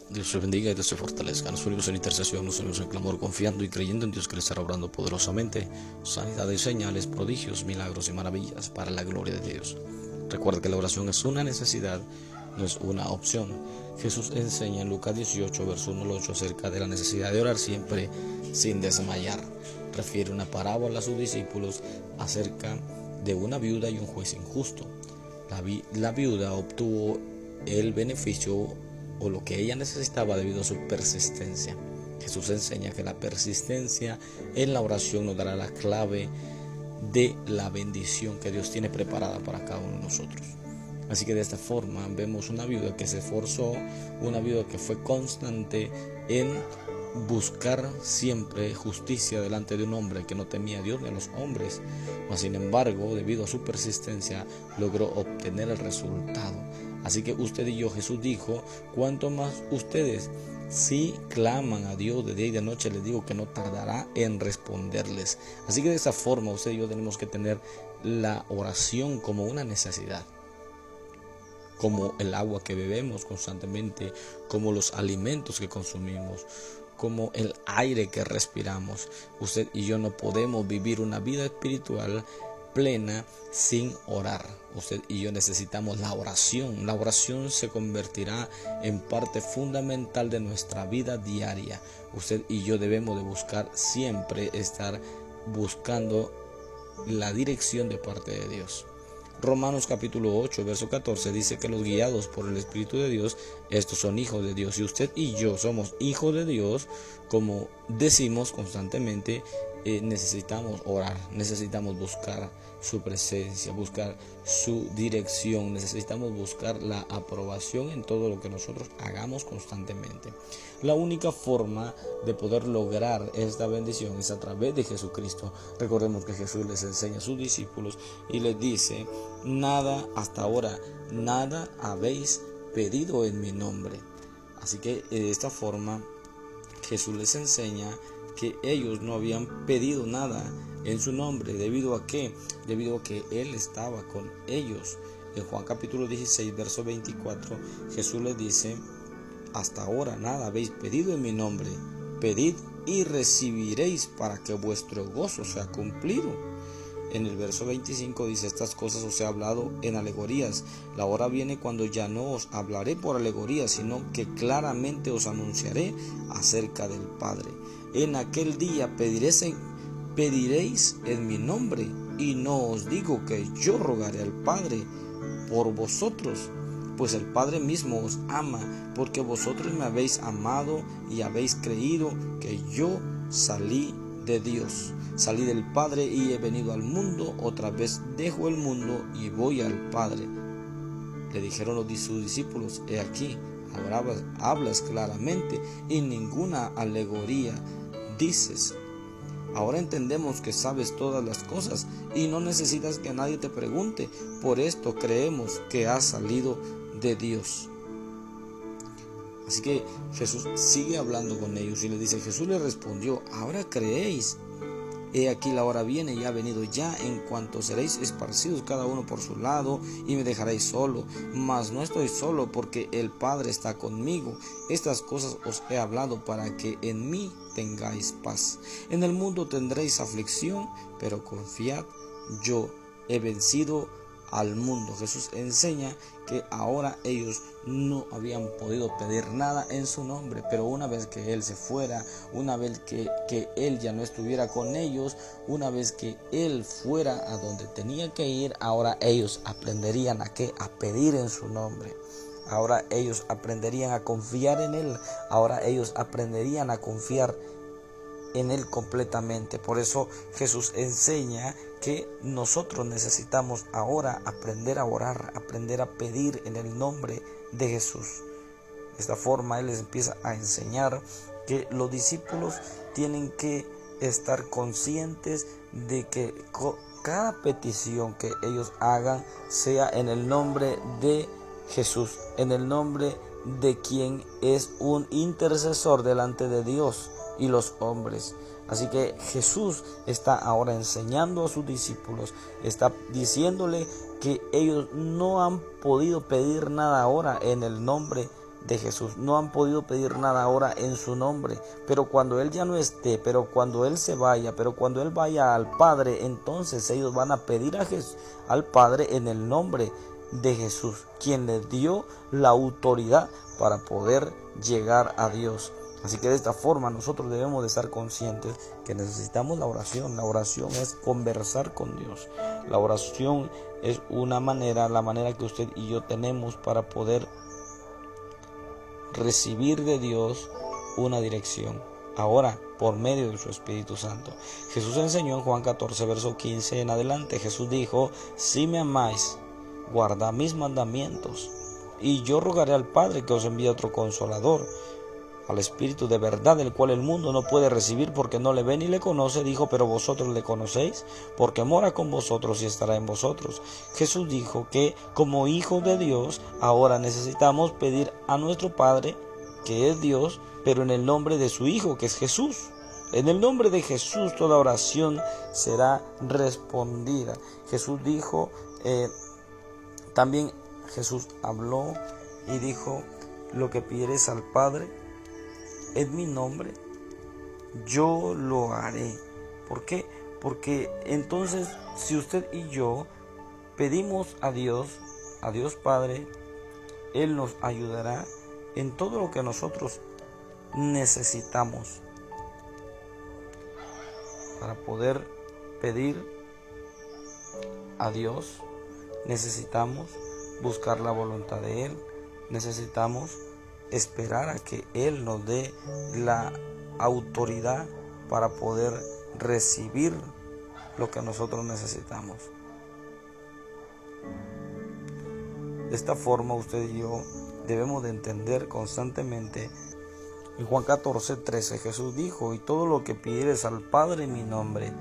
Dios te bendiga y Dios te fortalezca. Nos unimos en intercesión, nos unimos en clamor, confiando y creyendo en Dios que le estará obrando poderosamente sanidades, señales, prodigios, milagros y maravillas para la gloria de Dios. Recuerda que la oración es una necesidad, no es una opción. Jesús enseña en Lucas 18, verso 1 al 8 acerca de la necesidad de orar siempre sin desmayar. Refiere una parábola a sus discípulos acerca de una viuda y un juez injusto. La viuda obtuvo el beneficio o lo que ella necesitaba debido a su persistencia. Jesús enseña que la persistencia en la oración nos dará la clave de la bendición que Dios tiene preparada para cada uno de nosotros. Así que de esta forma vemos una viuda que se esforzó, una viuda que fue constante en buscar siempre justicia delante de un hombre que no temía a Dios ni a los hombres, mas sin embargo, debido a su persistencia, logró obtener el resultado. Así que usted y yo, Jesús dijo, cuanto más ustedes si claman a Dios de día y de noche, les digo que no tardará en responderles. Así que de esa forma usted y yo tenemos que tener la oración como una necesidad, como el agua que bebemos constantemente, como los alimentos que consumimos, como el aire que respiramos. Usted y yo no podemos vivir una vida espiritual plena sin orar. Usted y yo necesitamos la oración. La oración se convertirá en parte fundamental de nuestra vida diaria. Usted y yo debemos de buscar siempre estar buscando la dirección de parte de Dios. Romanos capítulo 8, verso 14 dice que los guiados por el Espíritu de Dios, estos son hijos de Dios. Y usted y yo somos hijos de Dios, como decimos constantemente, necesitamos orar, necesitamos buscar su presencia, buscar su dirección, necesitamos buscar la aprobación en todo lo que nosotros hagamos constantemente. La única forma de poder lograr esta bendición es a través de Jesucristo. Recordemos que Jesús les enseña a sus discípulos y les dice, nada hasta ahora, nada habéis pedido en mi nombre. Así que de esta forma Jesús les enseña que ellos no habían pedido nada en su nombre. ¿Debido a qué? Debido a que Él estaba con ellos. En Juan capítulo 16, verso 24, Jesús les dice, hasta ahora nada habéis pedido en mi nombre. Pedid y recibiréis para que vuestro gozo sea cumplido. En el verso 25 dice, estas cosas os he hablado en alegorías. La hora viene cuando ya no os hablaré por alegorías, sino que claramente os anunciaré acerca del Padre. En aquel día pediréis en mi nombre, y no os digo que yo rogaré al Padre por vosotros, pues el Padre mismo os ama, porque vosotros me habéis amado y habéis creído que yo salí de Dios. Salí del Padre y he venido al mundo, otra vez dejo el mundo y voy al Padre. Le dijeron sus discípulos, he aquí, ahora hablas claramente y ninguna alegoría dices. Ahora entendemos que sabes todas las cosas y no necesitas que nadie te pregunte. Por esto creemos que has salido de Dios. Así que Jesús sigue hablando con ellos y les dice, Jesús les respondió, ahora creéis. He aquí la hora viene y ha venido ya, en cuanto seréis esparcidos cada uno por su lado y me dejaréis solo. Mas no estoy solo, porque el Padre está conmigo. Estas cosas os he hablado para que en mí tengáis paz. En el mundo tendréis aflicción, pero confiad, yo he vencido al mundo. Jesús enseña que ahora ellos no habían podido pedir nada en su nombre, pero una vez que Él se fuera, una vez que Él ya no estuviera con ellos, una vez que Él fuera a donde tenía que ir, ahora ellos aprenderían a pedir en su nombre. Ahora ellos aprenderían a confiar en Él. Ahora ellos aprenderían a confiar en Él completamente. Por eso Jesús enseña que nosotros necesitamos ahora aprender a orar, aprender a pedir en el nombre de Jesús. De esta forma Él les empieza a enseñar que los discípulos tienen que estar conscientes de que cada petición que ellos hagan sea en el nombre de Jesús, en el nombre de quien es un intercesor delante de Dios y los hombres. Así que Jesús está ahora enseñando a sus discípulos, está diciéndole que ellos no han podido pedir nada ahora en el nombre de Jesús. No han podido pedir nada ahora en su nombre, pero cuando Él ya no esté, pero cuando Él se vaya, pero cuando Él vaya al Padre, entonces ellos van a pedir al Padre en el nombre de Jesús, quien les dio la autoridad para poder llegar a Dios. Así que de esta forma nosotros debemos de estar conscientes que necesitamos la oración. La oración es conversar con Dios. La oración es la manera que usted y yo tenemos para poder recibir de Dios una dirección. Ahora, por medio de su Espíritu Santo. Jesús enseñó en Juan 14, verso 15 en adelante. Jesús dijo: si me amáis, guardad mis mandamientos, y yo rogaré al Padre que os envíe otro Consolador, al Espíritu de verdad, el cual el mundo no puede recibir porque no le ve ni le conoce. Dijo: pero vosotros le conocéis, porque mora con vosotros y estará en vosotros. Jesús dijo que como hijos de Dios ahora necesitamos pedir a nuestro Padre, que es Dios, pero en el nombre de su Hijo, que es Jesús. En el nombre de Jesús toda oración será respondida. Jesús dijo, también Jesús habló y dijo: lo que pidieres al Padre en mi nombre, yo lo haré. ¿Por qué? Porque entonces, si usted y yo pedimos a Dios Padre, Él nos ayudará en todo lo que nosotros necesitamos para poder pedir a Dios. Necesitamos buscar la voluntad de Él, necesitamos esperar a que Él nos dé la autoridad para poder recibir lo que nosotros necesitamos. De esta forma usted y yo debemos de entender constantemente. En Juan 14, 13 Jesús dijo: y todo lo que pidieres al Padre en mi nombre,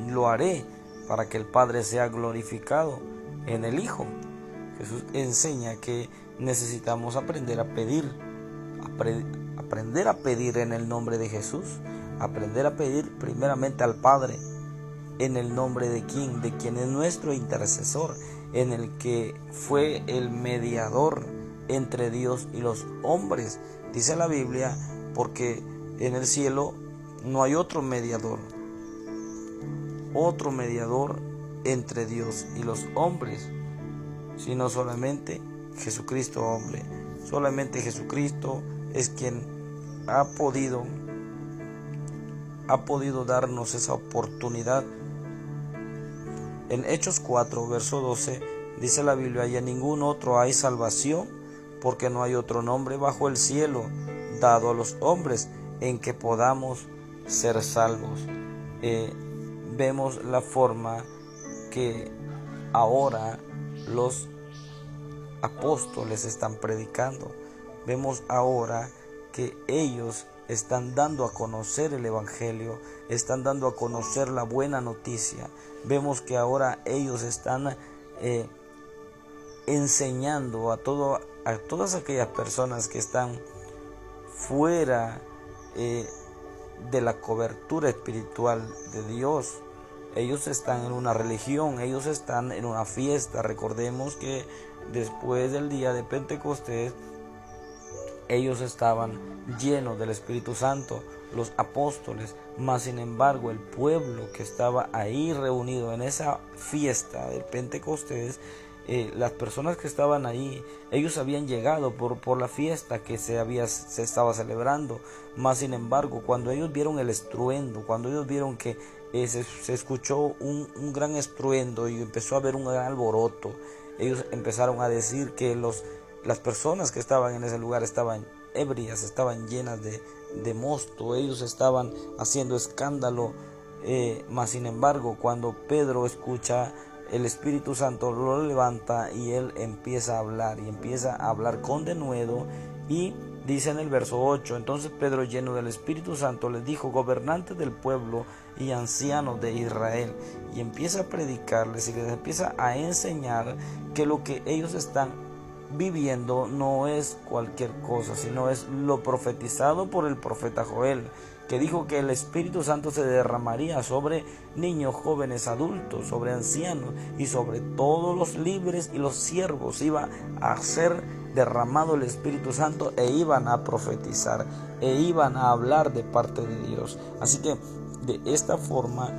lo haré, para que el Padre sea glorificado en el Hijo. Jesús enseña que necesitamos aprender a pedir en el nombre de Jesús, aprender a pedir primeramente al Padre, en el nombre de quien es nuestro intercesor, en el que fue el mediador entre Dios y los hombres. Dice la Biblia: porque en el cielo no hay otro mediador entre Dios y los hombres, sino solamente Jesucristo hombre. Solamente Jesucristo es quien ha podido darnos esa oportunidad. En Hechos 4, verso 12, dice la Biblia: y en ningún otro hay salvación, porque no hay otro nombre bajo el cielo dado a los hombres en que podamos ser salvos. Vemos la forma que ahora los apóstoles están predicando. Vemos ahora que ellos están dando a conocer el Evangelio, están dando a conocer la buena noticia. Vemos que ahora ellos están enseñando a todas aquellas personas que están fuera de la cobertura espiritual de Dios. Ellos están en una religión, ellos están en una fiesta. Recordemos que después del día de Pentecostés, ellos estaban llenos del Espíritu Santo, los apóstoles, mas sin embargo el pueblo que estaba ahí reunido en esa fiesta del Pentecostés, las personas que estaban ahí, ellos habían llegado por la fiesta que se estaba celebrando, mas sin embargo cuando ellos vieron el estruendo, cuando ellos vieron que se escuchó un gran estruendo y empezó a haber un gran alboroto, ellos empezaron a decir que las personas que estaban en ese lugar estaban ebrias, estaban llenas de mosto, ellos estaban haciendo escándalo, mas sin embargo cuando Pedro escucha, el Espíritu Santo lo levanta y él empieza a hablar con denuedo, y dice en el verso 8: entonces Pedro, lleno del Espíritu Santo, les dijo: gobernantes del pueblo y ancianos de Israel, y empieza a predicarles y les empieza a enseñar que lo que ellos están viviendo no es cualquier cosa, sino es lo profetizado por el profeta Joel, que dijo que el Espíritu Santo se derramaría sobre niños, jóvenes, adultos, sobre ancianos y sobre todos los libres y los siervos. Iba a ser derramado el Espíritu Santo e iban a profetizar e iban a hablar de parte de Dios. Así que de esta forma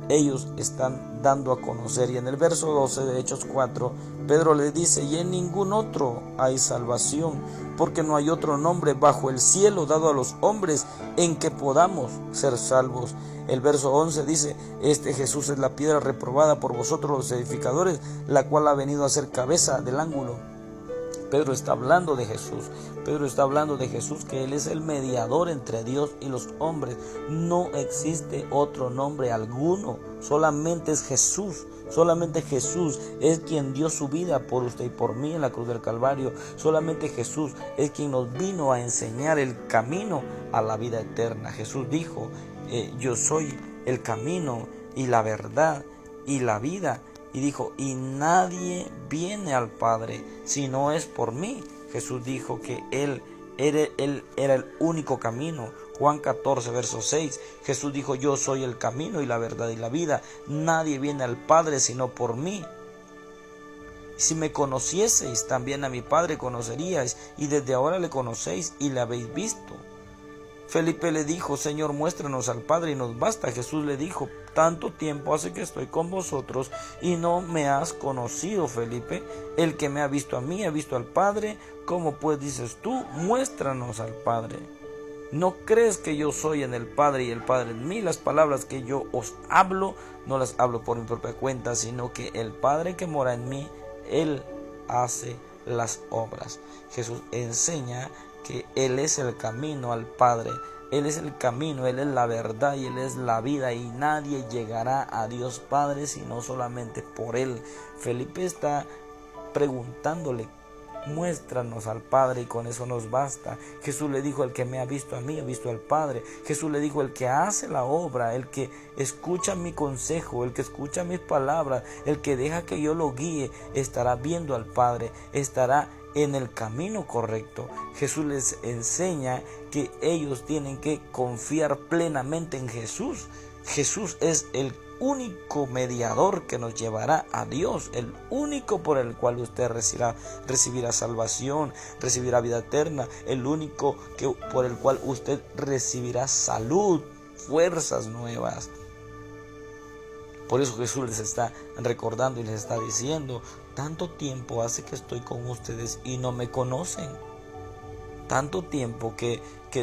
ellos están dando a conocer. Y en el verso 12 de Hechos 4, Pedro le dice: y en ningún otro hay salvación, porque no hay otro nombre bajo el cielo dado a los hombres en que podamos ser salvos. El verso 11 dice: este Jesús es la piedra reprobada por vosotros los edificadores, la cual ha venido a ser cabeza del ángulo. Pedro está hablando de Jesús. Pedro está hablando de Jesús, que Él es el mediador entre Dios y los hombres. No existe otro nombre alguno. Solamente es Jesús. Solamente Jesús es quien dio su vida por usted y por mí en la cruz del Calvario. Solamente Jesús es quien nos vino a enseñar el camino a la vida eterna. Jesús dijo: yo soy el camino y la verdad y la vida. Y dijo: y nadie viene al Padre si no es por mí. Jesús dijo que Él era el único camino. Juan 14, verso 6. Jesús dijo: yo soy el camino y la verdad y la vida. Nadie viene al Padre sino por mí. Si me conocieseis, también a mi Padre conoceríais, y desde ahora le conocéis y le habéis visto. Felipe le dijo: Señor, muéstranos al Padre y nos basta. Jesús le dijo: tanto tiempo hace que estoy con vosotros y no me has conocido, Felipe. El que me ha visto a mí ha visto al Padre. ¿Cómo pues dices tú: muéstranos al Padre? ¿No crees que yo soy en el Padre y el Padre en mí? Las palabras que yo os hablo, no las hablo por mi propia cuenta, sino que el Padre que mora en mí, Él hace las obras. Jesús enseña que Él es el camino al Padre. Él es el camino, Él es la verdad y Él es la vida, y nadie llegará a Dios Padre sino solamente por Él. Felipe está preguntándole: muéstranos al Padre, y con eso nos basta. Jesús le dijo: el que me ha visto a mí ha visto al Padre. Jesús le dijo: el que hace la obra, el que escucha mi consejo, el que escucha mis palabras, el que deja que yo lo guíe, estará viendo al Padre, estará en el camino correcto. Jesús les enseña que ellos tienen que confiar plenamente en Jesús. Jesús es el único mediador que nos llevará a Dios, el único por el cual usted recibirá salvación, recibirá vida eterna, el único por el cual usted recibirá salud, fuerzas nuevas. Por eso Jesús les está recordando y les está diciendo: tanto tiempo hace que estoy con ustedes y no me conocen. Tanto tiempo que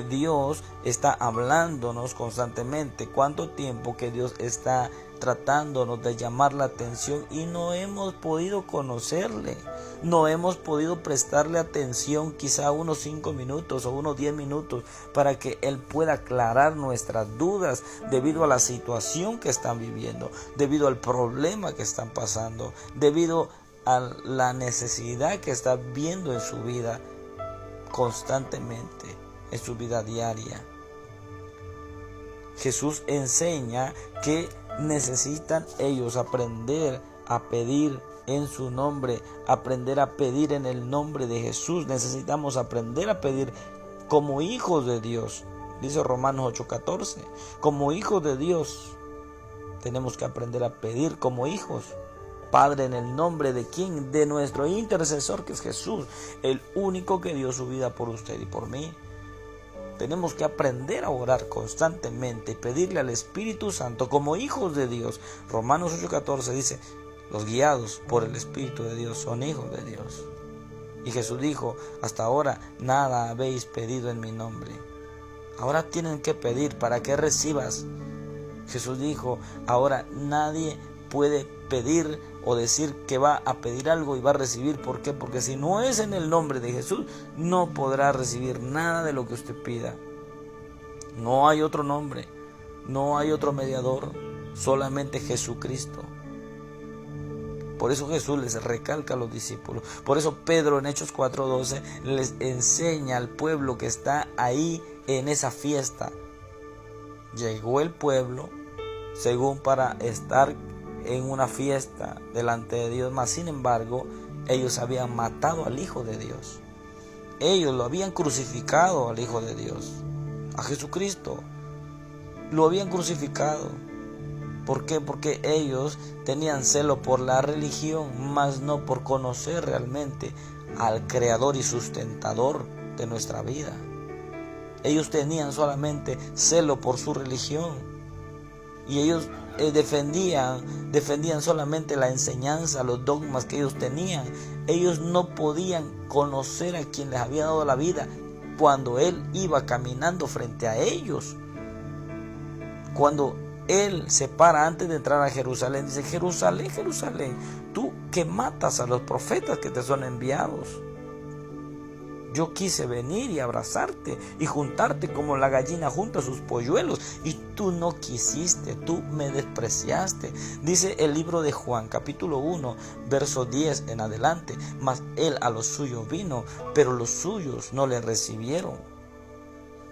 Dios está hablándonos constantemente. Cuánto tiempo que Dios está tratándonos de llamar la atención y no hemos podido conocerle. No hemos podido prestarle atención, quizá unos 5 minutos o unos 10 minutos, para que Él pueda aclarar nuestras dudas debido a la situación que están viviendo, debido al problema que están pasando, debido a la necesidad que están viendo en su vida constantemente, en su vida diaria. Jesús enseña que necesitan ellos aprender a pedir en su nombre, aprender a pedir en el nombre de Jesús. Necesitamos aprender a pedir como hijos de Dios. Dice Romanos 8:14, como hijos de Dios tenemos que aprender a pedir como hijos. Padre, en el nombre de quién? De nuestro intercesor, que es Jesús, el único que dio su vida por usted y por mí. Tenemos que aprender a orar constantemente y pedirle al Espíritu Santo como hijos de Dios. Romanos 8:14 dice: los guiados por el Espíritu de Dios son hijos de Dios. Y Jesús dijo: hasta ahora nada habéis pedido en mi nombre. Ahora tienen que pedir para que recibas. Jesús dijo: ahora nadie puede pedir o decir que va a pedir algo y va a recibir. ¿Por qué? Porque si no es en el nombre de Jesús, no podrá recibir nada de lo que usted pida. No hay otro nombre, no hay otro mediador, solamente Jesucristo. Por eso Jesús les recalca a los discípulos. Por eso Pedro en Hechos 4:12 les enseña al pueblo que está ahí en esa fiesta. Llegó el pueblo según para estar en una fiesta delante de Dios, mas sin embargo ellos habían matado al Hijo de Dios. Ellos lo habían crucificado al Hijo de Dios, a Jesucristo. Lo habían crucificado. ¿Por qué? Porque ellos tenían celo por la religión, mas no por conocer realmente al creador y sustentador de nuestra vida. Ellos tenían solamente celo por su religión y ellos defendían solamente la enseñanza, los dogmas que ellos tenían. Ellos no podían conocer a quien les había dado la vida cuando Él iba caminando frente a ellos. Cuando Él se para antes de entrar a Jerusalén, dice: Jerusalén, Jerusalén, tú que matas a los profetas que te son enviados. Yo quise venir y abrazarte y juntarte como la gallina junta sus polluelos, y tú no quisiste, tú me despreciaste. Dice el libro de Juan, capítulo 1, verso 10 en adelante: mas Él a los suyos vino, pero los suyos no le recibieron.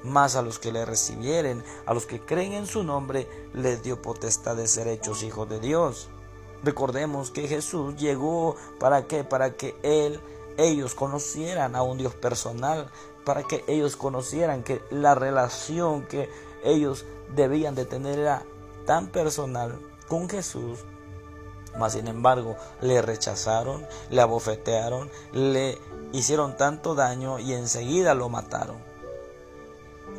Mas a los que le recibieren, a los que creen en su nombre, les dio potestad de ser hechos hijos de Dios. Recordemos que Jesús llegó, ¿para qué? Para que ellos conocieran a un Dios personal, para que ellos conocieran que la relación que ellos debían de tener era tan personal con Jesús. Mas sin embargo le rechazaron, le abofetearon, le hicieron tanto daño y enseguida lo mataron.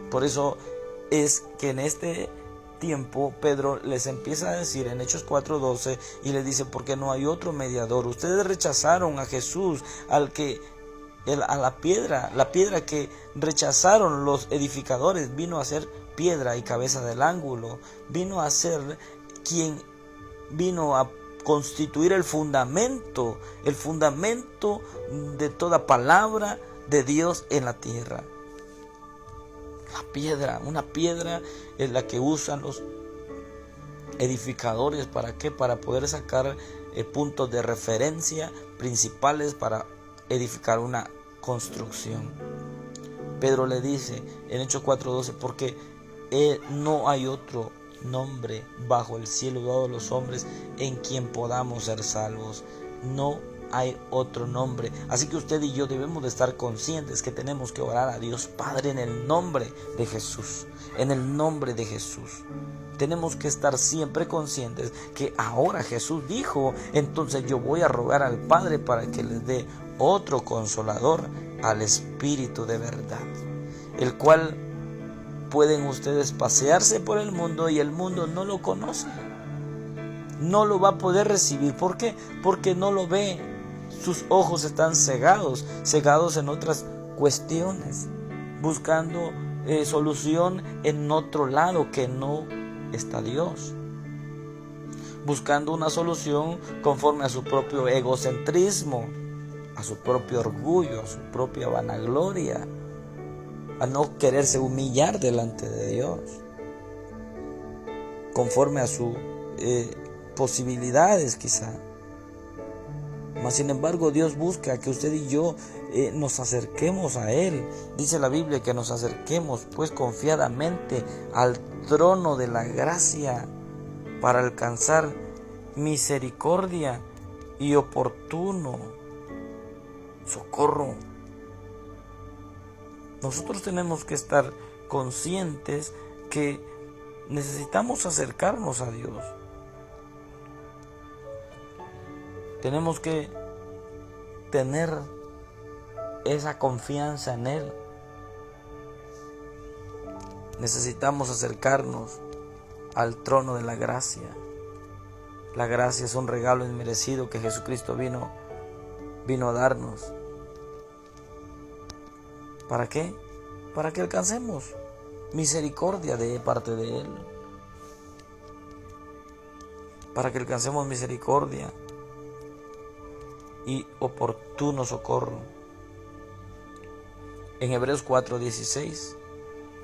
Por eso es que en este tiempo Pedro les empieza a decir en Hechos 4:12 y les dice: porque no hay otro mediador. Ustedes rechazaron a Jesús, a la piedra que rechazaron los edificadores vino a ser piedra y cabeza del ángulo, vino a ser quien vino a constituir el fundamento de toda palabra de Dios en la tierra. Una piedra es la que usan los edificadores. ¿Para qué? Para poder sacar puntos de referencia principales para edificar una construcción. Pedro le dice en Hechos 4:12: porque no hay otro nombre bajo el cielo dado a los hombres en quien podamos ser salvos. No hay otro nombre. Así que usted y yo debemos de estar conscientes que tenemos que orar a Dios Padre en el nombre de Jesús. En el nombre de Jesús. Tenemos que estar siempre conscientes que ahora Jesús dijo: entonces yo voy a rogar al Padre para que les dé otro consolador, al Espíritu de verdad, el cual pueden ustedes pasearse por el mundo y el mundo no lo conoce. No lo va a poder recibir. ¿Por qué? Porque no lo ve. Sus ojos están cegados en otras cuestiones, buscando solución en otro lado que no está Dios, buscando una solución conforme a su propio egocentrismo, a su propio orgullo, a su propia vanagloria, a no quererse humillar delante de Dios, conforme a sus posibilidades quizá. Mas sin embargo Dios busca que usted y yo nos acerquemos a Él. Dice la Biblia que nos acerquemos pues confiadamente al trono de la gracia para alcanzar misericordia y oportuno socorro. Nosotros tenemos que estar conscientes que necesitamos acercarnos a Dios. Tenemos que tener esa confianza en Él. Necesitamos acercarnos al trono de la gracia. La gracia es un regalo inmerecido que Jesucristo vino a darnos. ¿Para qué? Para que alcancemos misericordia de parte de Él. Para que alcancemos misericordia y oportuno socorro. En Hebreos 4:16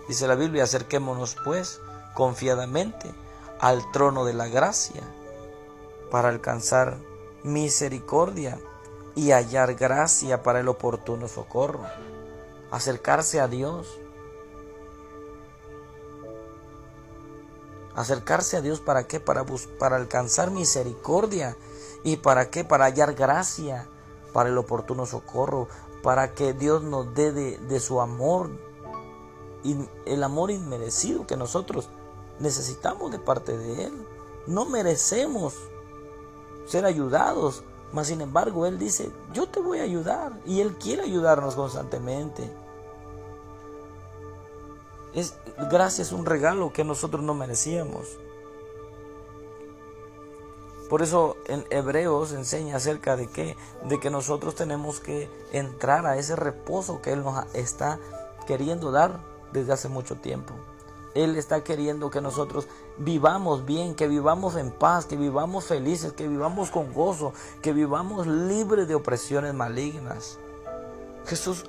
dice la Biblia: acerquémonos pues confiadamente al trono de la gracia para alcanzar misericordia y hallar gracia para el oportuno socorro. Acercarse a Dios. Acercarse a Dios, ¿para qué? Para alcanzar misericordia. ¿Y para qué? Para hallar gracia para el oportuno socorro, para que Dios nos dé de su amor, y el amor inmerecido que nosotros necesitamos de parte de Él. No merecemos ser ayudados, Mas sin embargo, Él dice, yo te voy a ayudar. Y Él quiere ayudarnos constantemente. Gracia es un regalo que nosotros no merecíamos. Por eso en Hebreos enseña acerca de qué, de que nosotros tenemos que entrar a ese reposo que Él nos está queriendo dar desde hace mucho tiempo. Él está queriendo que nosotros vivamos bien, que vivamos en paz, que vivamos felices, que vivamos con gozo, que vivamos libres de opresiones malignas.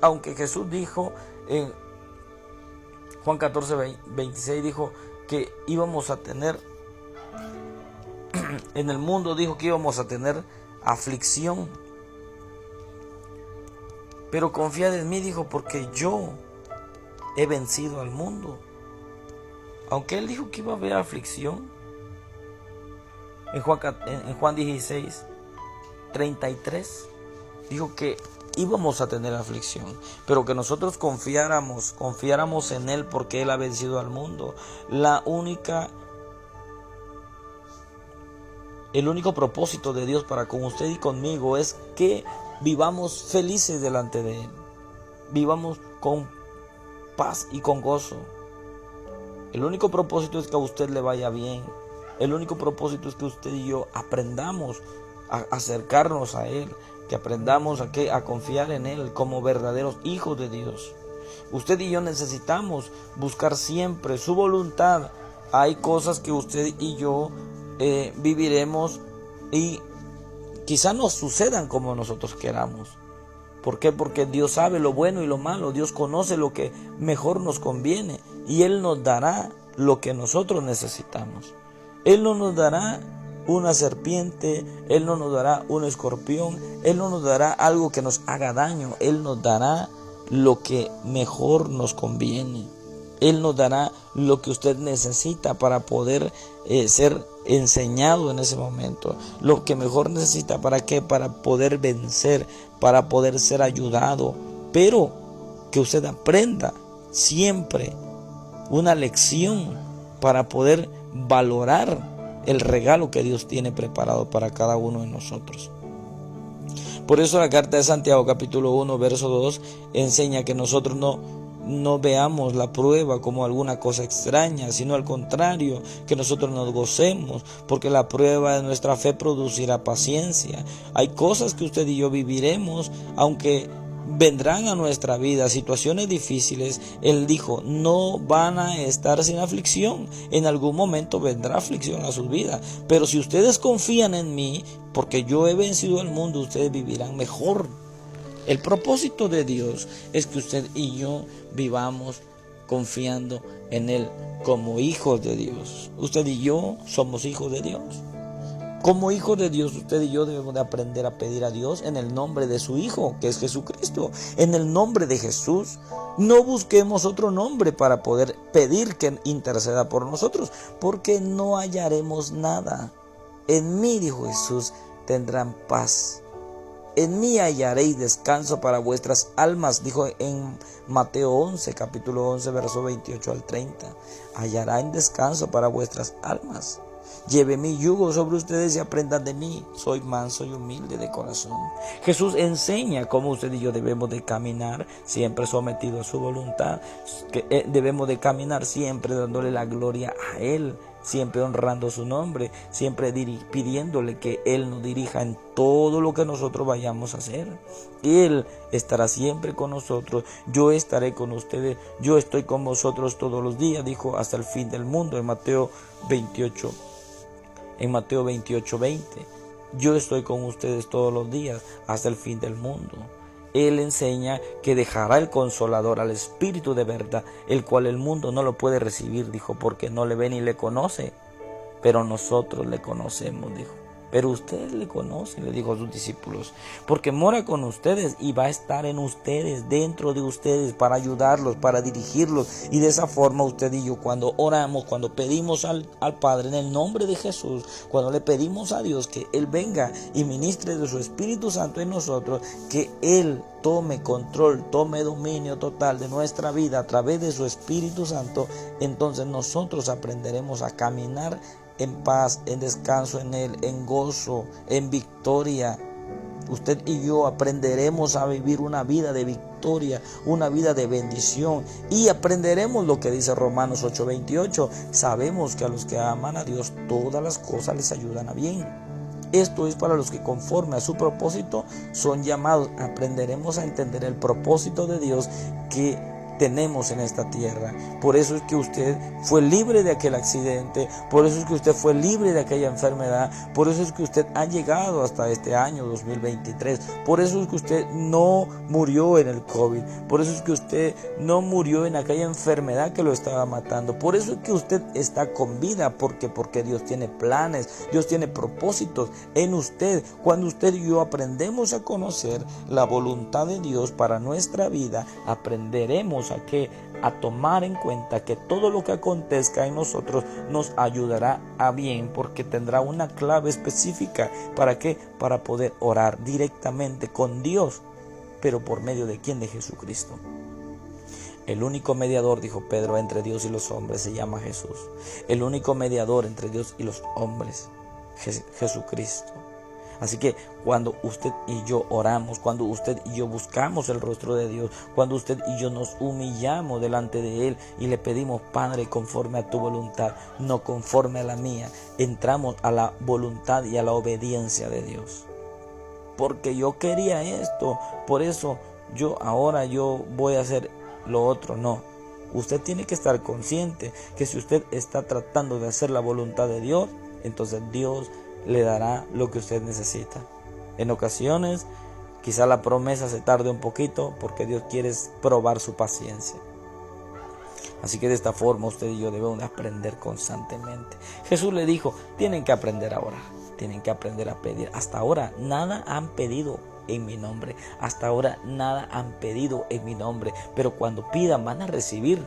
Aunque Jesús dijo en Juan 14:26, dijo que íbamos a tener, en el mundo dijo que íbamos a tener aflicción. Pero confiad en mí, dijo, porque yo he vencido al mundo. Aunque Él dijo que iba a haber aflicción, en Juan 16:33, dijo que íbamos a tener aflicción, pero que nosotros confiáramos en Él porque Él ha vencido al mundo. El único propósito de Dios para con usted y conmigo es que vivamos felices delante de Él. Vivamos con paz y con gozo. El único propósito es que a usted le vaya bien. El único propósito es que usted y yo aprendamos a acercarnos a Él, que aprendamos a confiar en Él como verdaderos hijos de Dios. Usted y yo necesitamos buscar siempre su voluntad. Hay cosas que usted y yo viviremos y quizá no sucedan como nosotros queramos. ¿Por qué? Porque Dios sabe lo bueno y lo malo. Dios conoce lo que mejor nos conviene y Él nos dará lo que nosotros necesitamos. Él no nos dará una serpiente, Él no nos dará un escorpión, Él no nos dará algo que nos haga daño. Él nos dará lo que mejor nos conviene. Él nos dará lo que usted necesita para poder ser enseñado en ese momento. Lo que mejor necesita, ¿para qué? Para poder vencer, para poder ser ayudado. Pero que usted aprenda siempre una lección para poder valorar el regalo que Dios tiene preparado para cada uno de nosotros. Por eso la carta de Santiago capítulo 1 verso 2 enseña que nosotros no veamos la prueba como alguna cosa extraña, sino al contrario, que nosotros nos gocemos, porque la prueba de nuestra fe producirá paciencia. Hay cosas que usted y yo viviremos, aunque vendrán a nuestra vida situaciones difíciles. Él dijo, no van a estar sin aflicción. En algún momento vendrá aflicción a su vida, pero si ustedes confían en mí, porque yo he vencido al mundo, ustedes vivirán mejor. El propósito de Dios es que usted y yo vivamos confiando en Él como hijos de Dios. Usted y yo somos hijos de Dios. Como hijos de Dios, usted y yo debemos de aprender a pedir a Dios en el nombre de su Hijo, que es Jesucristo. En el nombre de Jesús. No busquemos otro nombre para poder pedir que interceda por nosotros, porque no hallaremos nada. En mí, dijo Jesús, tendrán paz. En mí hallaréis descanso para vuestras almas, dijo en Mateo 11, capítulo 11, verso 28 al 30. Hallarán descanso para vuestras almas. Lleve mi yugo sobre ustedes y aprendan de mí. Soy manso y humilde de corazón. Jesús enseña cómo usted y yo debemos de caminar siempre sometidos a su voluntad. Que debemos de caminar siempre dándole la gloria a Él, siempre honrando su nombre, siempre pidiéndole que Él nos dirija en todo lo que nosotros vayamos a hacer. Él estará siempre con nosotros. Yo estaré con ustedes. Yo estoy con vosotros todos los días, dijo, hasta el fin del mundo en Mateo 28. En Mateo 28:20, yo estoy con ustedes todos los días hasta el fin del mundo. Él enseña que dejará el Consolador al Espíritu de verdad, el cual el mundo no lo puede recibir, dijo, porque no le ve ni le conoce, pero nosotros le conocemos, dijo. Pero ustedes le conocen, le dijo a sus discípulos, porque mora con ustedes y va a estar en ustedes, dentro de ustedes, para ayudarlos, para dirigirlos. Y de esa forma usted y yo, cuando oramos, cuando pedimos al Padre en el nombre de Jesús, cuando le pedimos a Dios que Él venga y ministre de su Espíritu Santo en nosotros, que Él tome control, tome dominio total de nuestra vida a través de su Espíritu Santo, entonces nosotros aprenderemos a caminar en paz, en descanso en Él, en gozo, en victoria, usted y yo aprenderemos a vivir una vida de victoria, una vida de bendición, y aprenderemos lo que dice Romanos 8:28. Sabemos que a los que aman a Dios todas las cosas les ayudan a bien. Esto es para los que conforme a su propósito son llamados. Aprenderemos a entender el propósito de Dios que tenemos en esta tierra. Por eso es que usted fue libre de aquel accidente, por eso es que usted fue libre de aquella enfermedad, por eso es que usted ha llegado hasta este año 2023, por eso es que usted no murió en el COVID, por eso es que usted no murió en aquella enfermedad que lo estaba matando, por eso es que usted está con vida, porque Dios tiene planes, Dios tiene propósitos en usted. Cuando usted y yo aprendemos a conocer la voluntad de Dios para nuestra vida, aprenderemos a tomar en cuenta que todo lo que acontezca en nosotros nos ayudará a bien, porque tendrá una clave específica. ¿Para qué? Para poder orar directamente con Dios. ¿Pero por medio de quién? De Jesucristo. El único mediador, dijo Pedro, entre Dios y los hombres se llama Jesús. El único mediador entre Dios y los hombres, Jesucristo. Así que cuando usted y yo oramos, cuando usted y yo buscamos el rostro de Dios, cuando usted y yo nos humillamos delante de Él y le pedimos, Padre, conforme a tu voluntad, no conforme a la mía, entramos a la voluntad y a la obediencia de Dios. Porque yo quería esto, por eso ahora yo voy a hacer lo otro. No, usted tiene que estar consciente que si usted está tratando de hacer la voluntad de Dios, entonces Dios le dará lo que usted necesita. En ocasiones, quizá la promesa se tarde un poquito porque Dios quiere probar su paciencia. Así que de esta forma usted y yo debemos de aprender constantemente. Jesús le dijo, tienen que aprender a orar, tienen que aprender a pedir. Hasta ahora nada han pedido en mi nombre, hasta ahora nada han pedido en mi nombre, pero cuando pidan van a recibir,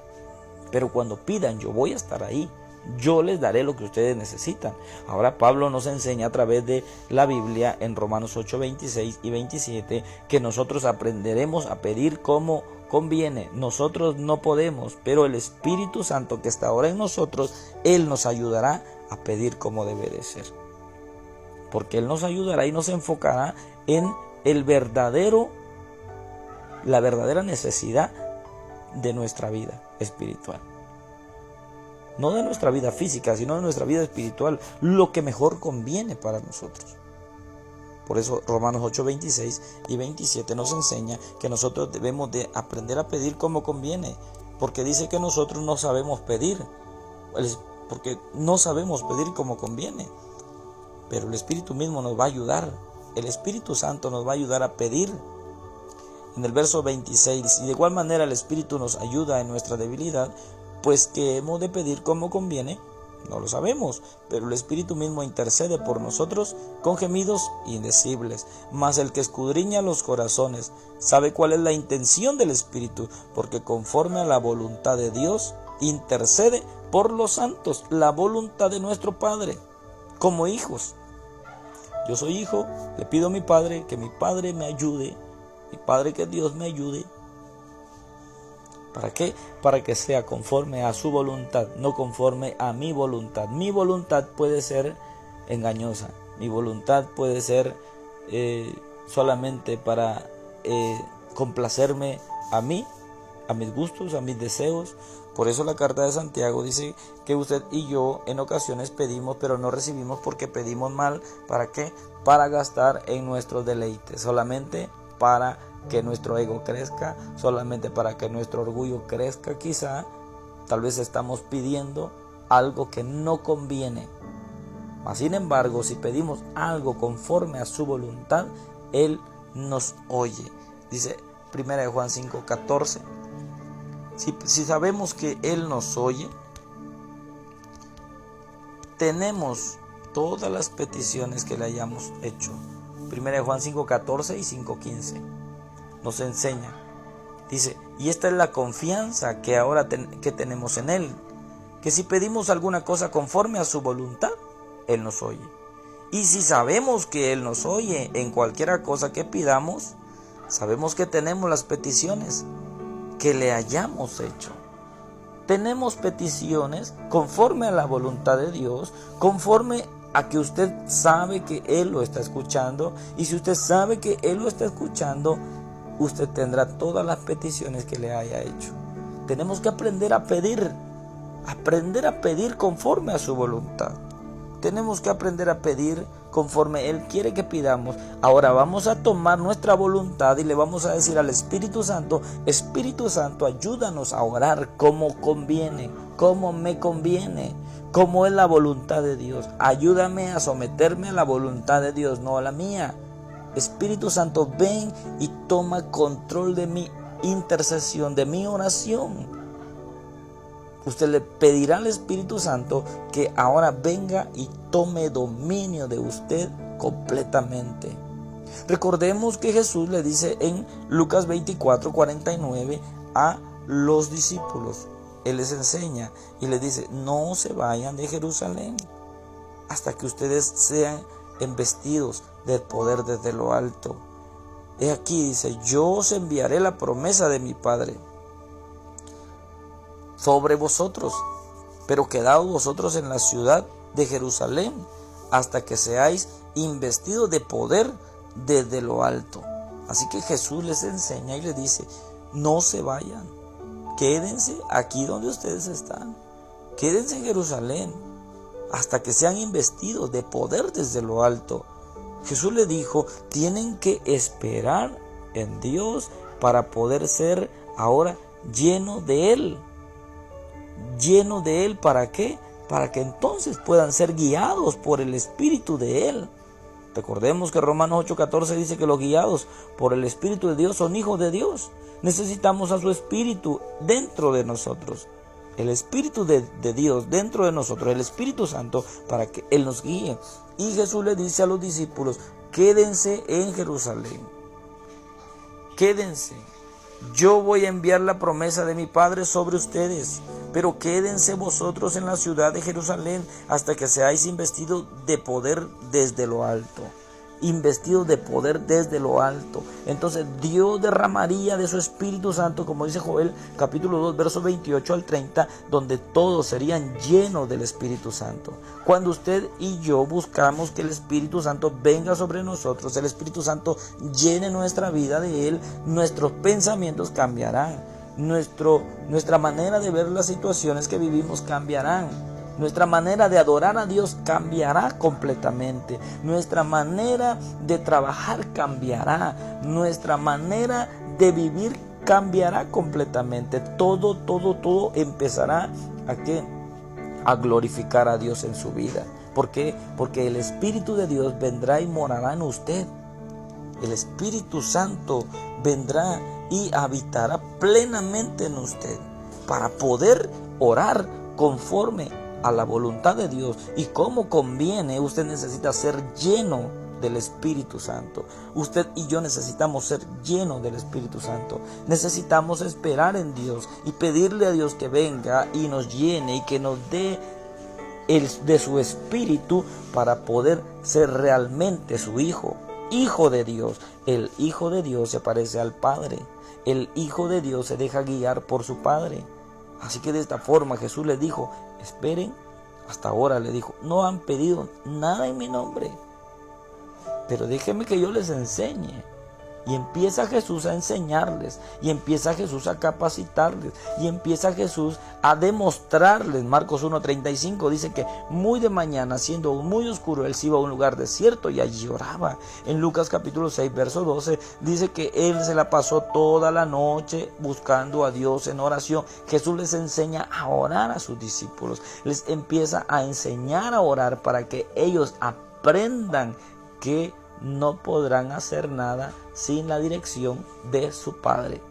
pero cuando pidan yo voy a estar ahí. Yo les daré lo que ustedes necesitan. Ahora Pablo nos enseña a través de la Biblia en Romanos 8:26 y 27 que nosotros aprenderemos a pedir como conviene. Nosotros no podemos, pero el Espíritu Santo que está ahora en nosotros, Él nos ayudará a pedir como debe de ser. Porque Él nos ayudará y nos enfocará en la verdadera necesidad de nuestra vida espiritual. No de nuestra vida física, sino de nuestra vida espiritual, lo que mejor conviene para nosotros. Por eso Romanos 8:26 y 27 nos enseña que nosotros debemos de aprender a pedir como conviene, porque dice que nosotros no sabemos pedir, porque no sabemos pedir como conviene, pero el Espíritu mismo nos va a ayudar, el Espíritu Santo nos va a ayudar a pedir. En el verso 26, y de igual manera el Espíritu nos ayuda en nuestra debilidad, pues que hemos de pedir como conviene, no lo sabemos, pero el Espíritu mismo intercede por nosotros con gemidos indecibles. Mas el que escudriña los corazones sabe cuál es la intención del Espíritu, porque conforme a la voluntad de Dios intercede por los santos, la voluntad de nuestro Padre, como hijos. Yo soy hijo, le pido a mi Padre que mi Padre me ayude, mi Padre que Dios me ayude. ¿Para qué? Para que sea conforme a su voluntad, no conforme a mi voluntad. Mi voluntad puede ser engañosa, mi voluntad puede ser solamente para complacerme a mí, a mis gustos, a mis deseos. Por eso la carta de Santiago dice que usted y yo en ocasiones pedimos, pero no recibimos porque pedimos mal. ¿Para qué? Para gastar en nuestros deleites, solamente para que nuestro ego crezca, solamente para que nuestro orgullo crezca. Quizá, tal vez estamos pidiendo algo que no conviene. Mas sin embargo, si pedimos algo conforme a su voluntad, Él nos oye. Dice 1 Juan 5:14. Si sabemos que Él nos oye, tenemos todas las peticiones que le hayamos hecho. 1 Juan 5:14 y 5:15 nos enseña. Dice, y esta es la confianza que ahora que tenemos en Él, que si pedimos alguna cosa conforme a su voluntad, Él nos oye. Y si sabemos que Él nos oye en cualquier cosa que pidamos, sabemos que tenemos las peticiones que le hayamos hecho. Tenemos peticiones conforme a la voluntad de Dios, conforme a que usted sabe que Él lo está escuchando. Y si usted sabe que Él lo está escuchando, usted tendrá todas las peticiones que le haya hecho. Tenemos que aprender a pedir conforme a su voluntad. Tenemos que aprender a pedir conforme Él quiere que pidamos. Ahora vamos a tomar nuestra voluntad y le vamos a decir al Espíritu Santo: Espíritu Santo, ayúdanos a orar como conviene, como me conviene, como es la voluntad de Dios. Ayúdame a someterme a la voluntad de Dios, no a la mía. Espíritu Santo, ven y toma control de mi intercesión, de mi oración. Usted le pedirá al Espíritu Santo que ahora venga y tome dominio de usted completamente. Recordemos que Jesús le dice en Lucas 24:49 a los discípulos. Él les enseña y les dice: no se vayan de Jerusalén hasta que ustedes sean embestidos del poder desde lo alto. He aquí, dice: yo os enviaré la promesa de mi Padre sobre vosotros, pero quedaos vosotros en la ciudad de Jerusalén hasta que seáis investidos de poder desde lo alto. Así que Jesús les enseña y les dice: no se vayan, quédense aquí donde ustedes están, quédense en Jerusalén hasta que sean investidos de poder desde lo alto. Jesús le dijo: tienen que esperar en Dios para poder ser ahora llenos de Él. Lleno de Él, ¿para qué? Para que entonces puedan ser guiados por el Espíritu de Él. Recordemos que Romanos 8:14 dice que los guiados por el Espíritu de Dios son hijos de Dios. Necesitamos a su Espíritu dentro de nosotros. El Espíritu de Dios dentro de nosotros, el Espíritu Santo, para que Él nos guíe. Y Jesús le dice a los discípulos: quédense en Jerusalén. Quédense. Yo voy a enviar la promesa de mi Padre sobre ustedes, pero quédense vosotros en la ciudad de Jerusalén hasta que seáis investidos de poder desde lo alto. Investidos de poder desde lo alto. Entonces Dios derramaría de su Espíritu Santo, como dice Joel capítulo 2 versos 28 al 30, donde todos serían llenos del Espíritu Santo. Cuando usted y yo buscamos que el Espíritu Santo venga sobre nosotros, el Espíritu Santo llene nuestra vida de Él, nuestros pensamientos cambiarán, nuestra manera de ver las situaciones que vivimos cambiarán. Nuestra manera de adorar a Dios cambiará completamente. Nuestra manera de trabajar cambiará. Nuestra manera de vivir cambiará completamente. Todo empezará a glorificar a Dios en su vida. ¿Por qué? Porque el Espíritu de Dios vendrá y morará en usted. El Espíritu Santo vendrá y habitará plenamente en usted para poder orar conforme a la voluntad de Dios. Y como conviene, usted necesita ser lleno del Espíritu Santo. Usted y yo necesitamos ser llenos del Espíritu Santo. Necesitamos esperar en Dios y pedirle a Dios que venga y nos llene y que nos dé de su Espíritu para poder ser realmente su hijo de Dios. El Hijo de Dios se parece al Padre. El Hijo de Dios se deja guiar por su Padre. Así que de esta forma Jesús les dijo: esperen. Hasta ahora le dijo: no han pedido nada en mi nombre, pero déjenme que yo les enseñe. Y empieza Jesús a enseñarles, y empieza Jesús a capacitarles, y empieza Jesús a demostrarles. Marcos 1:35 dice que muy de mañana, siendo muy oscuro, Él se iba a un lugar desierto y allí oraba. En Lucas capítulo 6 verso 12 dice que Él se la pasó toda la noche buscando a Dios en oración. Jesús les enseña a orar a sus discípulos, les empieza a enseñar a orar para que ellos aprendan que no podrán hacer nada sin la dirección de su Padre.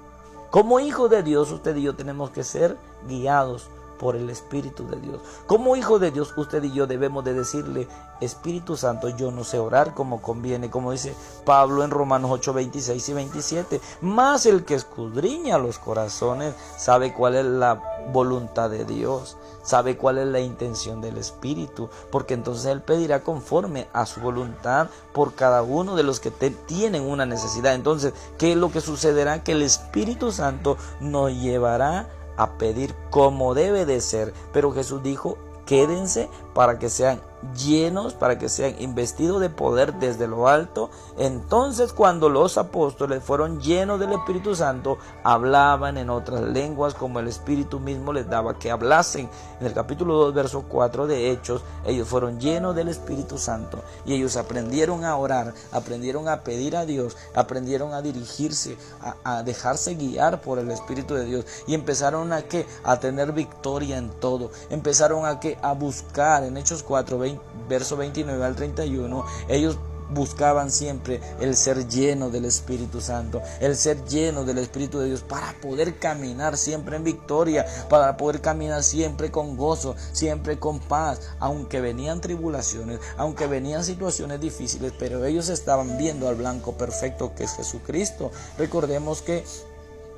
Como hijos de Dios, usted y yo tenemos que ser guiados por el Espíritu de Dios. Como hijos de Dios, usted y yo debemos de decirle: Espíritu Santo, yo no sé orar como conviene, como dice Pablo en Romanos 8:26 y 27. Mas el que escudriña los corazones sabe cuál es la voluntad de Dios, sabe cuál es la intención del Espíritu, porque entonces Él pedirá conforme a su voluntad por cada uno de los que tienen una necesidad. Entonces, ¿qué es lo que sucederá? Que el Espíritu Santo nos llevará a pedir como debe de ser. Pero Jesús dijo: quédense para que sean llenos, para que sean investidos de poder desde lo alto. Entonces, cuando los apóstoles fueron llenos del Espíritu Santo, hablaban en otras lenguas como el Espíritu mismo les daba que hablasen. En el capítulo 2, verso 4 de Hechos, ellos fueron llenos del Espíritu Santo y ellos aprendieron a orar, aprendieron a pedir a Dios, aprendieron a dirigirse, a dejarse guiar por el Espíritu de Dios, y empezaron a tener victoria en todo. Empezaron a buscar. En Hechos 4, verso 29 al 31, ellos buscaban siempre el ser lleno del Espíritu Santo, el ser lleno del Espíritu de Dios, para poder caminar siempre en victoria, para poder caminar siempre con gozo, siempre con paz, aunque venían tribulaciones, aunque venían situaciones difíciles, pero ellos estaban viendo al blanco perfecto, que es Jesucristo. Recordemos que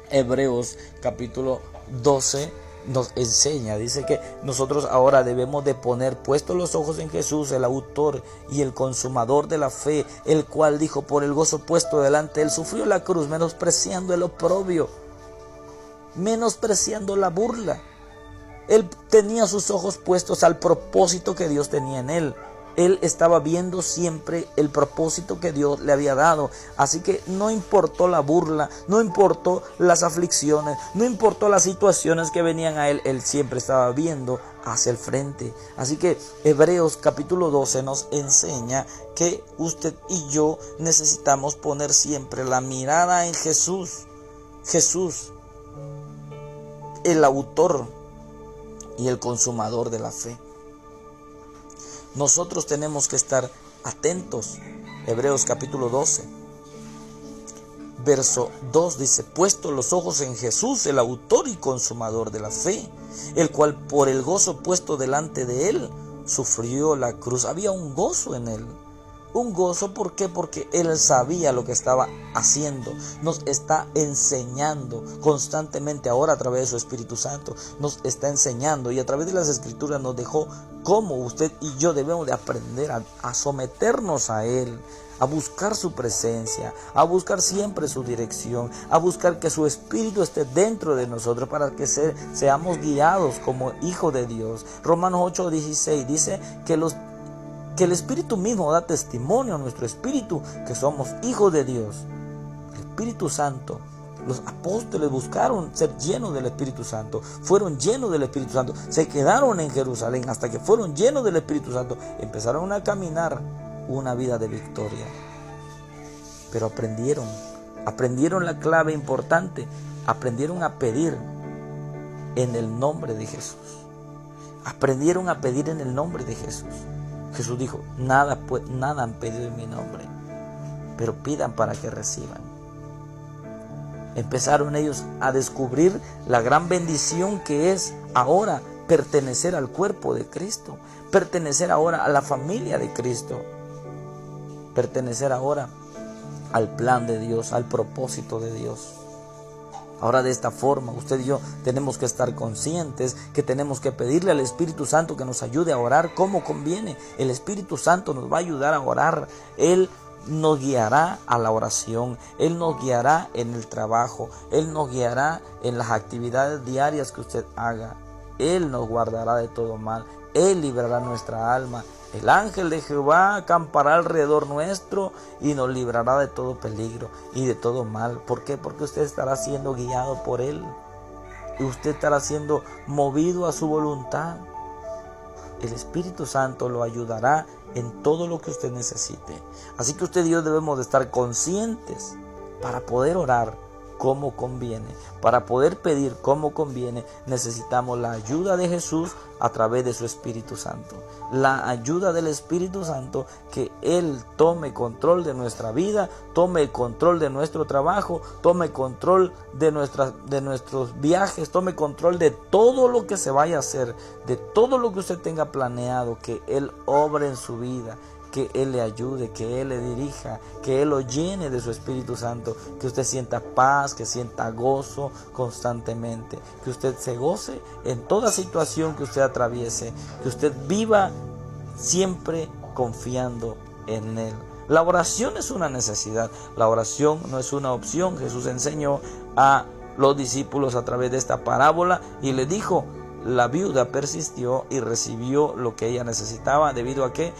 Hebreos capítulo 12 nos enseña, dice que nosotros ahora debemos de poner puestos los ojos en Jesús, el autor y el consumador de la fe, el cual dijo: por el gozo puesto delante de él sufrió la cruz, menospreciando el oprobio, menospreciando la burla. Él tenía sus ojos puestos al propósito que Dios tenía en él. Él estaba viendo siempre el propósito que Dios le había dado. Así que no importó la burla, no importó las aflicciones, no importó las situaciones que venían a él. Él siempre estaba viendo hacia el frente. Así que Hebreos capítulo 12 nos enseña que usted y yo necesitamos poner siempre la mirada en Jesús. Jesús, el autor y el consumador de la fe. Nosotros tenemos que estar atentos. Hebreos capítulo 12, verso 2 dice: puesto los ojos en Jesús, el autor y consumador de la fe, el cual por el gozo puesto delante de él sufrió la cruz. Había un gozo en él. Un gozo, ¿por qué? Porque él sabía lo que estaba haciendo. Nos está enseñando constantemente ahora a través de su Espíritu Santo. Nos está enseñando, y a través de las Escrituras nos dejó cómo usted y yo debemos de aprender a someternos a él, a buscar su presencia, a buscar siempre su dirección, a buscar que su Espíritu esté dentro de nosotros para que seamos guiados como hijos de Dios. Romanos 8:16 dice que el Espíritu mismo da testimonio a nuestro espíritu que somos hijos de Dios. El Espíritu Santo. Los apóstoles buscaron ser llenos del Espíritu Santo, fueron llenos del Espíritu Santo, se quedaron en Jerusalén hasta que fueron llenos del Espíritu Santo, empezaron a caminar una vida de victoria. Pero aprendieron la clave importante, aprendieron a pedir en el nombre de Jesús. Aprendieron a pedir en el nombre de Jesús. Jesús dijo: nada han pedido en mi nombre, pero pidan para que reciban. Empezaron ellos a descubrir la gran bendición que es ahora pertenecer al cuerpo de Cristo, pertenecer ahora a la familia de Cristo, pertenecer ahora al plan de Dios, al propósito de Dios. Ahora, de esta forma, usted y yo tenemos que estar conscientes que tenemos que pedirle al Espíritu Santo que nos ayude a orar como conviene. El Espíritu Santo nos va a ayudar a orar. Él nos guiará a la oración. Él nos guiará en el trabajo. Él nos guiará en las actividades diarias que usted haga. Él nos guardará de todo mal. Él librará nuestra alma. El ángel de Jehová acampará alrededor nuestro y nos librará de todo peligro y de todo mal. ¿Por qué? Porque usted estará siendo guiado por Él. Y usted estará siendo movido a su voluntad. El Espíritu Santo lo ayudará en todo lo que usted necesite. Así que usted y yo debemos de estar conscientes para poder orar como conviene. Para poder pedir como conviene, necesitamos la ayuda de Jesús a través de su Espíritu Santo. La ayuda del Espíritu Santo, que Él tome control de nuestra vida, tome control de nuestro trabajo, tome control de nuestros viajes, tome control de todo lo que se vaya a hacer, de todo lo que usted tenga planeado, que Él obre en su vida, que Él le ayude, que Él le dirija, que Él lo llene de su Espíritu Santo, que usted sienta paz, que sienta gozo constantemente, que usted se goce en toda situación que usted atraviese, que usted viva siempre confiando en Él. La oración es una necesidad, la oración no es una opción. Jesús enseñó a los discípulos a través de esta parábola y le dijo: la viuda persistió y recibió lo que ella necesitaba, debido a que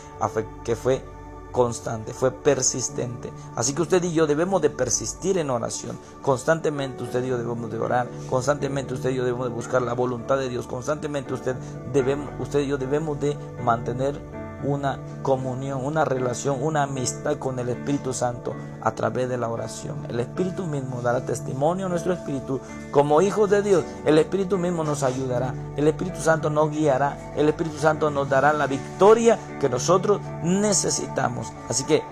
fue constante, fue persistente. Así que usted y yo debemos de persistir en oración. Constantemente usted y yo debemos de orar. Constantemente usted y yo debemos de buscar la voluntad de Dios. Constantemente usted y yo debemos de mantener una comunión, una relación, una amistad con el Espíritu Santo a través de la oración. El Espíritu mismo dará testimonio a nuestro espíritu como hijos de Dios. El Espíritu mismo nos ayudará, el Espíritu Santo nos guiará, el Espíritu Santo nos dará la victoria que nosotros necesitamos. Así que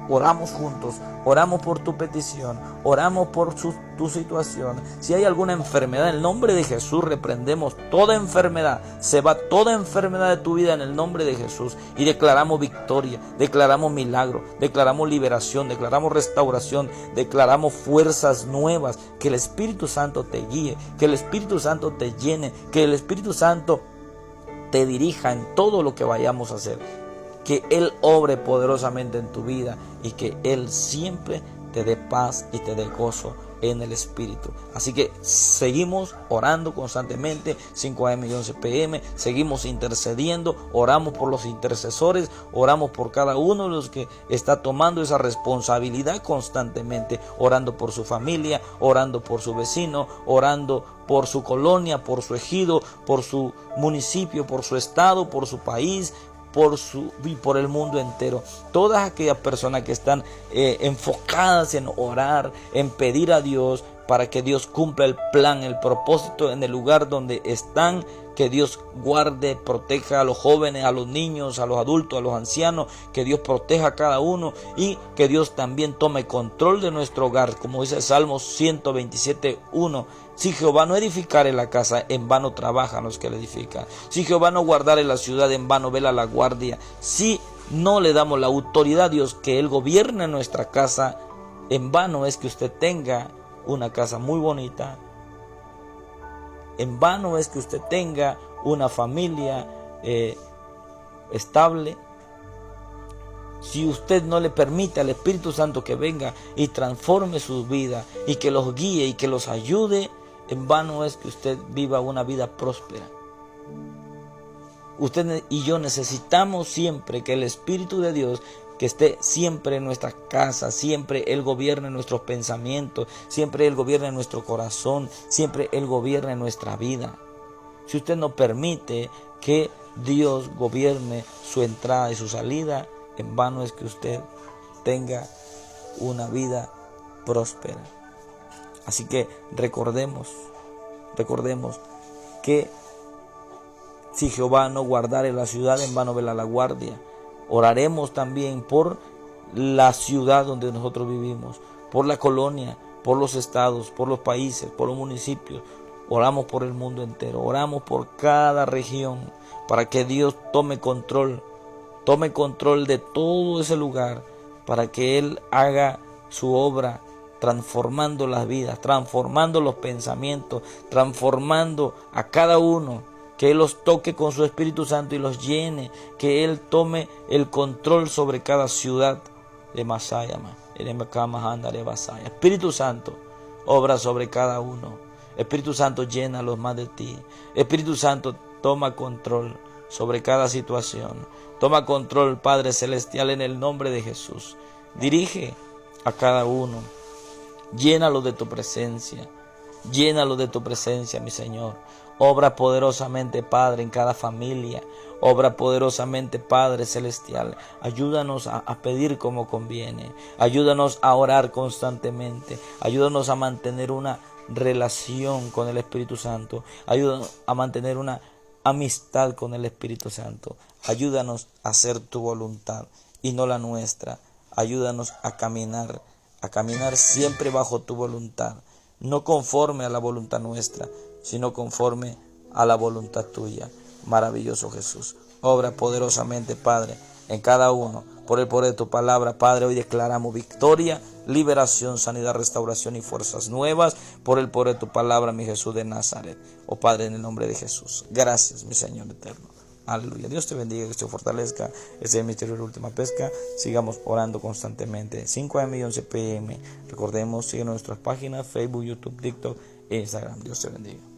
oramos juntos, oramos por tu petición, oramos por tu situación. Si hay alguna enfermedad, en el nombre de Jesús reprendemos toda enfermedad. Se va toda enfermedad de tu vida en el nombre de Jesús y declaramos victoria, declaramos milagro, declaramos liberación, declaramos restauración, declaramos fuerzas nuevas. Que el Espíritu Santo te guíe, que el Espíritu Santo te llene, que el Espíritu Santo te dirija en todo lo que vayamos a hacer. Que Él obre poderosamente en tu vida y que Él siempre te dé paz y te dé gozo en el Espíritu. Así que seguimos orando constantemente, 5 AM y 11 PM, seguimos intercediendo, oramos por los intercesores, oramos por cada uno de los que está tomando esa responsabilidad constantemente, orando por su familia, orando por su vecino, orando por su colonia, por su ejido, por su municipio, por su estado, por su país, por el mundo entero. Todas aquellas personas que están enfocadas en orar, en pedir a Dios para que Dios cumpla el plan, el propósito en el lugar donde están. Que Dios guarde, proteja a los jóvenes, a los niños, a los adultos, a los ancianos. Que Dios proteja a cada uno y que Dios también tome control de nuestro hogar. Como dice Salmos 127:1. Si Jehová no edificare la casa, en vano trabajan los que la edifican. Si Jehová no guardare la ciudad, en vano vela la guardia. Si no le damos la autoridad a Dios que Él gobierne nuestra casa, en vano es que usted tenga una casa muy bonita. En vano es que usted tenga una familia estable. Si usted no le permite al Espíritu Santo que venga y transforme su vida y que los guíe y que los ayude, en vano es que usted viva una vida próspera. Usted y yo necesitamos siempre que el Espíritu de Dios que esté siempre en nuestra casa, siempre Él gobierne nuestros pensamientos, siempre Él gobierne nuestro corazón, siempre Él gobierne nuestra vida. Si usted no permite que Dios gobierne su entrada y su salida, en vano es que usted tenga una vida próspera. Así que recordemos que si Jehová no guardare la ciudad, en vano vela la guardia. Oraremos también por la ciudad donde nosotros vivimos, por la colonia, por los estados, por los países, por los municipios. Oramos por el mundo entero, oramos por cada región para que Dios tome control de todo ese lugar, para que Él haga su obra transformando las vidas, transformando los pensamientos, transformando a cada uno. Que Él los toque con su Espíritu Santo y los llene. Que Él tome el control sobre cada ciudad de Masaya. Espíritu Santo, obra sobre cada uno. Espíritu Santo, llénalos más de ti. Espíritu Santo, toma control sobre cada situación. Toma control, Padre Celestial, en el nombre de Jesús. Dirige a cada uno. Llénalo de tu presencia. Llénalo de tu presencia, mi Señor. Obra poderosamente, Padre, en cada familia. Obra poderosamente, Padre Celestial. Ayúdanos a pedir como conviene. Ayúdanos a orar constantemente. Ayúdanos a mantener una relación con el Espíritu Santo. Ayúdanos a mantener una amistad con el Espíritu Santo. Ayúdanos a hacer tu voluntad y no la nuestra. Ayúdanos a caminar siempre bajo tu voluntad. No conforme a la voluntad nuestra, sino conforme a la voluntad tuya. Maravilloso Jesús. Obra poderosamente, Padre, en cada uno. Por el poder de tu palabra, Padre, hoy declaramos victoria, liberación, sanidad, restauración y fuerzas nuevas. Por el poder de tu palabra, mi Jesús de Nazaret. Oh Padre, en el nombre de Jesús. Gracias, mi Señor eterno. Aleluya. Dios te bendiga, que te fortalezca. Ese es el misterio de la última pesca. Sigamos orando constantemente. 5 AM y 11 PM. Recordemos, sigue nuestras páginas, Facebook, YouTube, TikTok e Instagram. Dios te bendiga.